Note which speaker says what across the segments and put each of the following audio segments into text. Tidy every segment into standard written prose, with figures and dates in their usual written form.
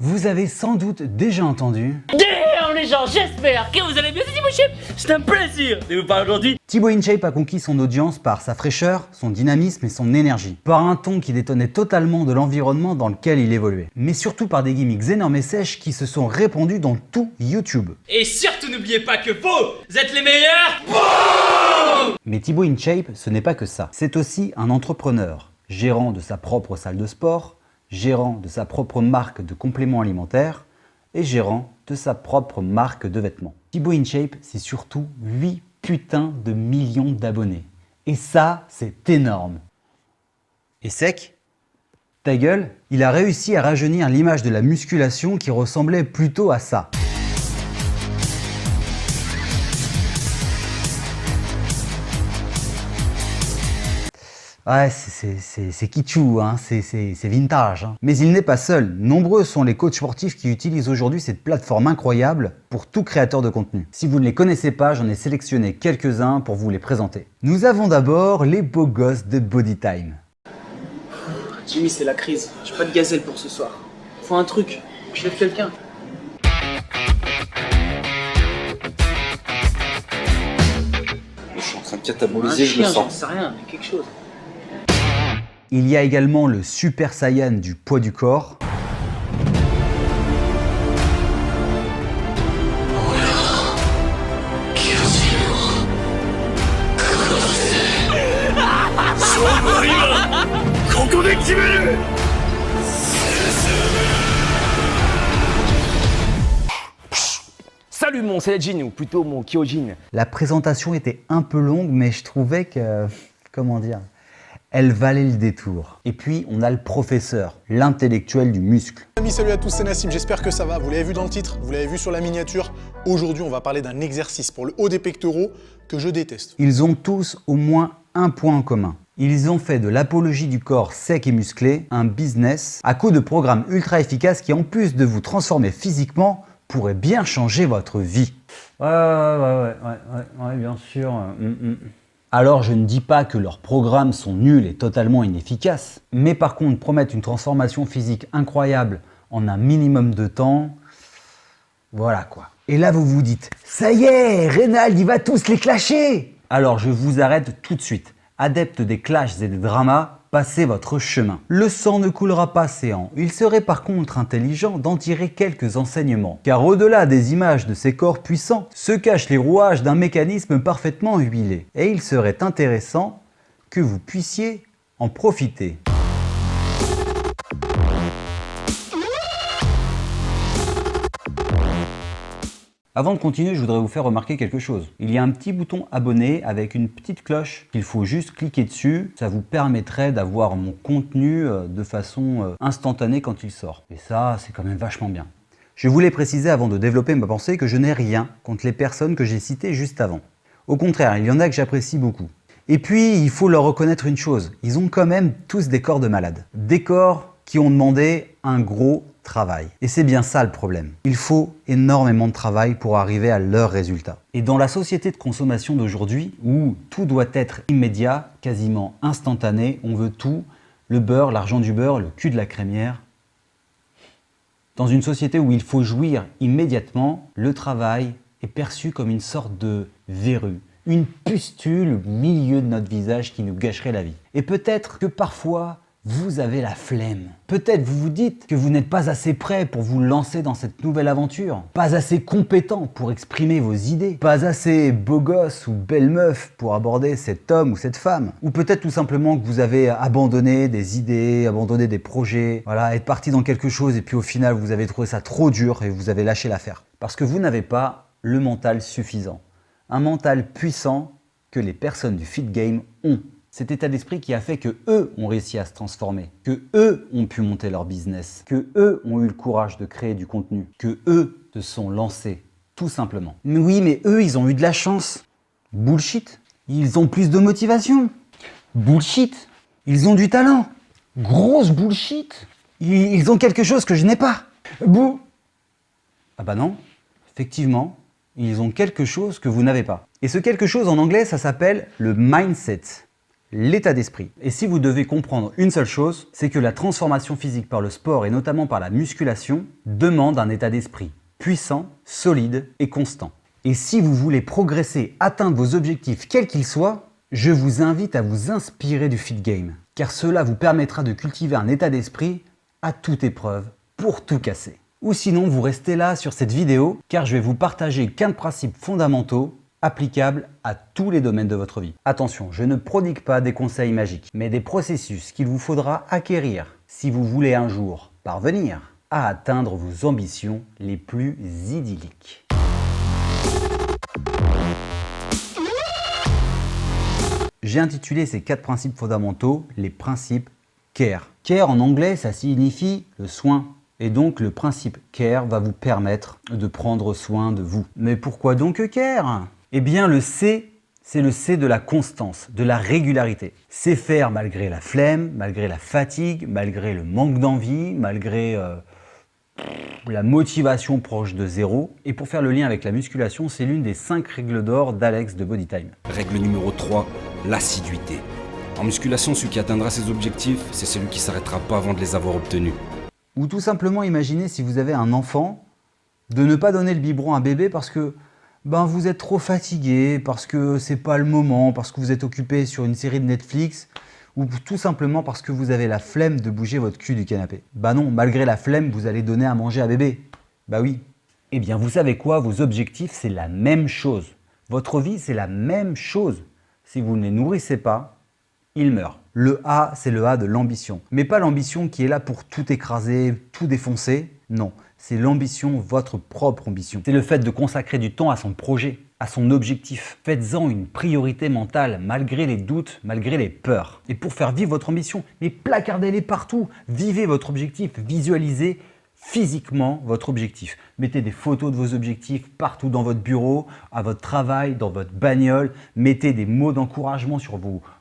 Speaker 1: Vous avez sans doute déjà entendu
Speaker 2: Damn les gens, j'espère que vous allez bien, c'est Thibaut InShape. C'est un plaisir de vous parler aujourd'hui.
Speaker 1: Thibaut InShape a conquis son audience par sa fraîcheur, son dynamisme et son énergie. Par un ton qui détonnait totalement de l'environnement dans lequel il évoluait. Mais surtout par des gimmicks énormes et sèches qui se sont répandus dans tout YouTube.
Speaker 3: Et surtout n'oubliez pas que vous êtes les meilleurs.
Speaker 1: Mais Thibaut InShape, ce n'est pas que ça. C'est aussi un entrepreneur, gérant de sa propre salle de sport, gérant de sa propre marque de compléments alimentaires et gérant de sa propre marque de vêtements. Thibaut InShape, c'est surtout 8 putains de millions d'abonnés. Et ça, c'est énorme. Et sec? Ta gueule? Il a réussi à rajeunir l'image de la musculation qui ressemblait plutôt à ça. Ouais, c'est kitschou, hein, c'est vintage. Hein. Mais il n'est pas seul. Nombreux sont les coachs sportifs qui utilisent aujourd'hui cette plateforme incroyable pour tout créateur de contenu. Si vous ne les connaissez pas, j'en ai sélectionné quelques-uns pour vous les présenter. Nous avons d'abord les beaux gosses de Bodytime.
Speaker 4: Jimmy, c'est la crise. J'ai pas de gazelle pour ce soir. Faut un truc. Je lève quelqu'un.
Speaker 5: Je suis en train de cataboliser, je le
Speaker 4: J'en
Speaker 5: sens.
Speaker 4: sais rien, mais quelque chose.
Speaker 1: Il y a également le Super Saiyan du poids du corps.
Speaker 6: Salut mon Saiyajin, ou plutôt mon Kyojin.
Speaker 1: La présentation était un peu longue, mais je trouvais que, comment dire, elle valait le détour. Et puis, on a le professeur, l'intellectuel du muscle.
Speaker 7: Amis, salut à tous, c'est Nassim, j'espère que ça va. Vous l'avez vu dans le titre, vous l'avez vu sur la miniature. Aujourd'hui, on va parler d'un exercice pour le haut des pectoraux que je déteste.
Speaker 1: Ils ont tous au moins un point en commun. Ils ont fait de l'apologie du corps sec et musclé un business à coup de programmes ultra efficaces qui, en plus de vous transformer physiquement, pourraient bien changer votre vie. Ouais, bien sûr. Alors je ne dis pas que leurs programmes sont nuls et totalement inefficaces, mais par contre promettre une transformation physique incroyable en un minimum de temps, voilà quoi. Et là vous vous dites, ça y est, Reynald il va tous les clasher. Alors je vous arrête tout de suite. Adeptes des clashs et des dramas, passez votre chemin. Le sang ne coulera pas séant. Il serait par contre intelligent d'en tirer quelques enseignements. Car au-delà des images de ces corps puissants, se cachent les rouages d'un mécanisme parfaitement huilé. Et il serait intéressant que vous puissiez en profiter. Avant de continuer, je voudrais vous faire remarquer quelque chose. Il y a un petit bouton abonner avec une petite cloche qu'il faut juste cliquer dessus. Ça vous permettrait d'avoir mon contenu de façon instantanée quand il sort. Et ça, c'est quand même vachement bien. Je voulais préciser avant de développer ma pensée que je n'ai rien contre les personnes que j'ai citées juste avant. Au contraire, il y en a que j'apprécie beaucoup. Et puis, il faut leur reconnaître une chose. Ils ont quand même tous des corps de malades. Des corps qui ont demandé un gros travail. Et c'est bien ça le problème. Il faut énormément de travail pour arriver à leurs résultats. Et dans la société de consommation d'aujourd'hui, où tout doit être immédiat, quasiment instantané, on veut tout, le beurre, l'argent du beurre, le cul de la crémière. Dans une société où il faut jouir immédiatement, le travail est perçu comme une sorte de verrue, une pustule au milieu de notre visage qui nous gâcherait la vie. Et peut-être que parfois, vous avez la flemme. Peut-être vous vous dites que vous n'êtes pas assez prêt pour vous lancer dans cette nouvelle aventure. Pas assez compétent pour exprimer vos idées. Pas assez beau gosse ou belle meuf pour aborder cet homme ou cette femme. Ou peut-être tout simplement que vous avez abandonné des idées, abandonné des projets. Voilà, être parti dans quelque chose et puis au final vous avez trouvé ça trop dur et vous avez lâché l'affaire. Parce que vous n'avez pas le mental suffisant. Un mental puissant que les personnes du fit game ont. Cet état d'esprit qui a fait que eux ont réussi à se transformer, que eux ont pu monter leur business, que eux ont eu le courage de créer du contenu, que eux se sont lancés, tout simplement. Mais oui, mais eux, ils ont eu de la chance. Bullshit. Ils ont plus de motivation. Bullshit. Ils ont du talent. Grosse bullshit. Ils ont quelque chose que je n'ai pas. Bouh. Ah bah non, effectivement, ils ont quelque chose que vous n'avez pas. Et ce quelque chose en anglais, ça s'appelle le mindset. l'état d'esprit. Et si vous devez comprendre une seule chose, c'est que la transformation physique par le sport et notamment par la musculation demande un état d'esprit puissant, solide et constant. Et si vous voulez progresser, atteindre vos objectifs quels qu'ils soient, je vous invite à vous inspirer du Fit Game, car cela vous permettra de cultiver un état d'esprit à toute épreuve pour tout casser. Ou sinon, vous restez là sur cette vidéo, car je vais vous partager 15 principes fondamentaux applicables à tous les domaines de votre vie. Attention, je ne prodigue pas des conseils magiques, mais des processus qu'il vous faudra acquérir si vous voulez un jour parvenir à atteindre vos ambitions les plus idylliques. J'ai intitulé ces 4 principes fondamentaux les principes CARE. CARE en anglais, ça signifie le soin. Et donc le principe CARE va vous permettre de prendre soin de vous. Mais pourquoi donc CARE? Eh bien le C, c'est le C de la constance, de la régularité. C'est faire malgré la flemme, malgré la fatigue, malgré le manque d'envie, malgré la motivation proche de zéro. Et pour faire le lien avec la musculation, c'est l'une des 5 règles d'or d'Alex de Bodytime.
Speaker 8: Règle numéro 3, l'assiduité. En musculation, celui qui atteindra ses objectifs, c'est celui qui ne s'arrêtera pas avant de les avoir obtenus.
Speaker 1: Ou tout simplement imaginez si vous avez un enfant, de ne pas donner le biberon à bébé parce que vous êtes trop fatigué, parce que c'est pas le moment, parce que vous êtes occupé sur une série de Netflix, ou tout simplement parce que vous avez la flemme de bouger votre cul du canapé. Bah non, malgré la flemme, vous allez donner à manger à bébé. Bah oui. Eh bien vous savez quoi, vos objectifs c'est la même chose. Votre vie c'est la même chose. Si vous ne les nourrissez pas, ils meurent. Le A, c'est le A de l'ambition. Mais pas l'ambition qui est là pour tout écraser, tout défoncer. Non, c'est l'ambition, votre propre ambition. C'est le fait de consacrer du temps à son projet, à son objectif. Faites-en une priorité mentale, malgré les doutes, malgré les peurs. Et pour faire vivre votre ambition, mais placardez-les partout. Vivez votre objectif, visualisez physiquement votre objectif. Mettez des photos de vos objectifs partout dans votre bureau, à votre travail, dans votre bagnole. Mettez des mots d'encouragement sur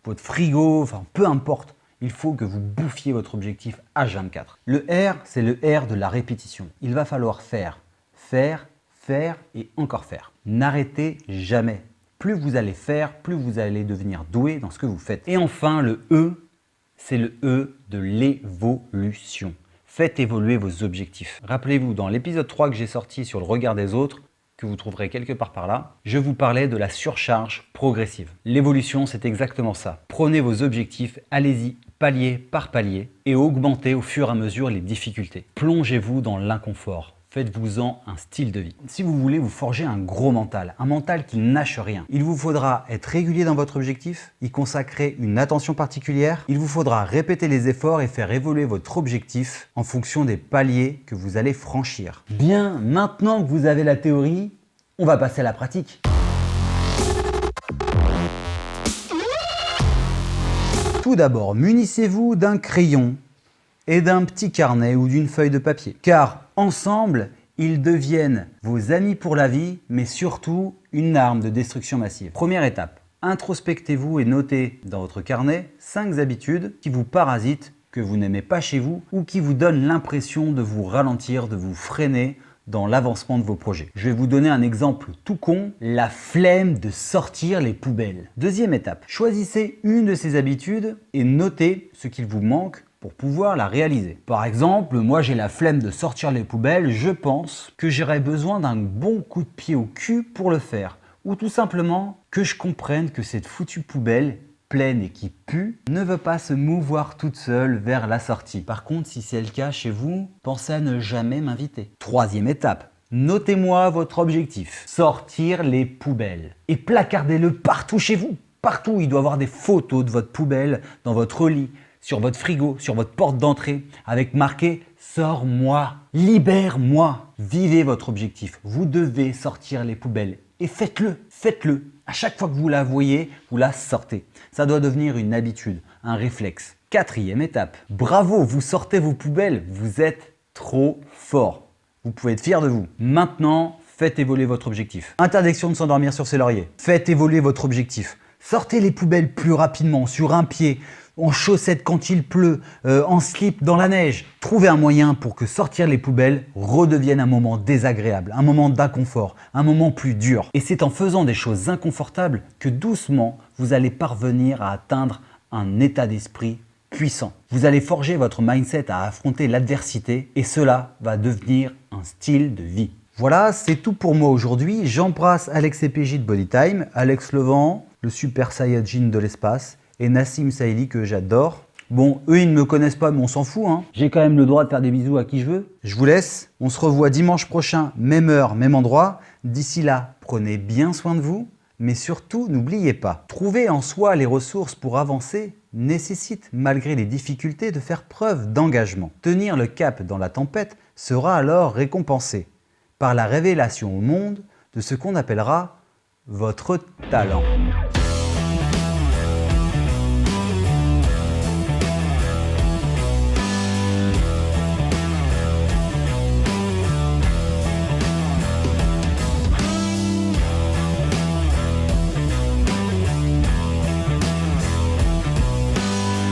Speaker 1: votre frigo, enfin peu importe. Il faut que vous bouffiez votre objectif H24. Le R, c'est le R de la répétition. Il va falloir faire, faire, faire et encore faire. N'arrêtez jamais. Plus vous allez faire, plus vous allez devenir doué dans ce que vous faites. Et enfin, le E, c'est le E de l'évolution. Faites évoluer vos objectifs. Rappelez-vous, dans l'épisode 3 que j'ai sorti sur le regard des autres, que vous trouverez quelque part par là, je vous parlais de la surcharge progressive. L'évolution, c'est exactement ça. Prenez vos objectifs, allez-y palier par palier et augmentez au fur et à mesure les difficultés. Plongez-vous dans l'inconfort. Faites-vous-en un style de vie. Si vous voulez vous forger un gros mental, un mental qui nâche rien, il vous faudra être régulier dans votre objectif, y consacrer une attention particulière, il vous faudra répéter les efforts et faire évoluer votre objectif en fonction des paliers que vous allez franchir. Bien, maintenant que vous avez la théorie, on va passer à la pratique. Tout d'abord, munissez-vous d'un crayon et d'un petit carnet ou d'une feuille de papier. Car ensemble, ils deviennent vos amis pour la vie, mais surtout une arme de destruction massive. Première étape, introspectez-vous et notez dans votre carnet 5 habitudes qui vous parasitent, que vous n'aimez pas chez vous ou qui vous donnent l'impression de vous ralentir, de vous freiner dans l'avancement de vos projets. Je vais vous donner un exemple tout con, la flemme de sortir les poubelles. Deuxième étape, choisissez une de ces habitudes et notez ce qu'il vous manque pour pouvoir la réaliser. Par exemple, moi j'ai la flemme de sortir les poubelles, je pense que j'aurais besoin d'un bon coup de pied au cul pour le faire. Ou tout simplement que je comprenne que cette foutue poubelle pleine et qui pue ne veut pas se mouvoir toute seule vers la sortie. Par contre, si c'est le cas chez vous, pensez à ne jamais m'inviter. Troisième étape, notez-moi votre objectif. Sortir les poubelles. Et placardez-le partout chez vous. Partout, il doit y avoir des photos de votre poubelle dans votre lit, sur votre frigo, sur votre porte d'entrée, avec marqué « Sors-moi, libère-moi ». Vivez votre objectif. Vous devez sortir les poubelles. Et faites-le, faites-le. À chaque fois que vous la voyez, vous la sortez. Ça doit devenir une habitude, un réflexe. Quatrième étape. Bravo, vous sortez vos poubelles. Vous êtes trop fort. Vous pouvez être fier de vous. Maintenant, faites évoluer votre objectif. Interdiction de s'endormir sur ses lauriers. Faites évoluer votre objectif. Sortez les poubelles plus rapidement, sur un pied, en chaussettes quand il pleut, en slip dans la neige. Trouvez un moyen pour que sortir les poubelles redevienne un moment désagréable, un moment d'inconfort, un moment plus dur. Et c'est en faisant des choses inconfortables que doucement, vous allez parvenir à atteindre un état d'esprit puissant. Vous allez forger votre mindset à affronter l'adversité et cela va devenir un style de vie. Voilà, c'est tout pour moi aujourd'hui. J'embrasse Alex CPJ de Bodytime, Alex Levent, le Super Saiyajin de l'espace, et Nassim Saïli que j'adore. Bon, eux ils ne me connaissent pas mais on s'en fout, hein. J'ai quand même le droit de faire des bisous à qui je veux. Je vous laisse, on se revoit dimanche prochain, même heure, même endroit. D'ici là, prenez bien soin de vous, mais surtout n'oubliez pas, trouver en soi les ressources pour avancer nécessite, malgré les difficultés, de faire preuve d'engagement. Tenir le cap dans la tempête sera alors récompensé par la révélation au monde de ce qu'on appellera votre talent.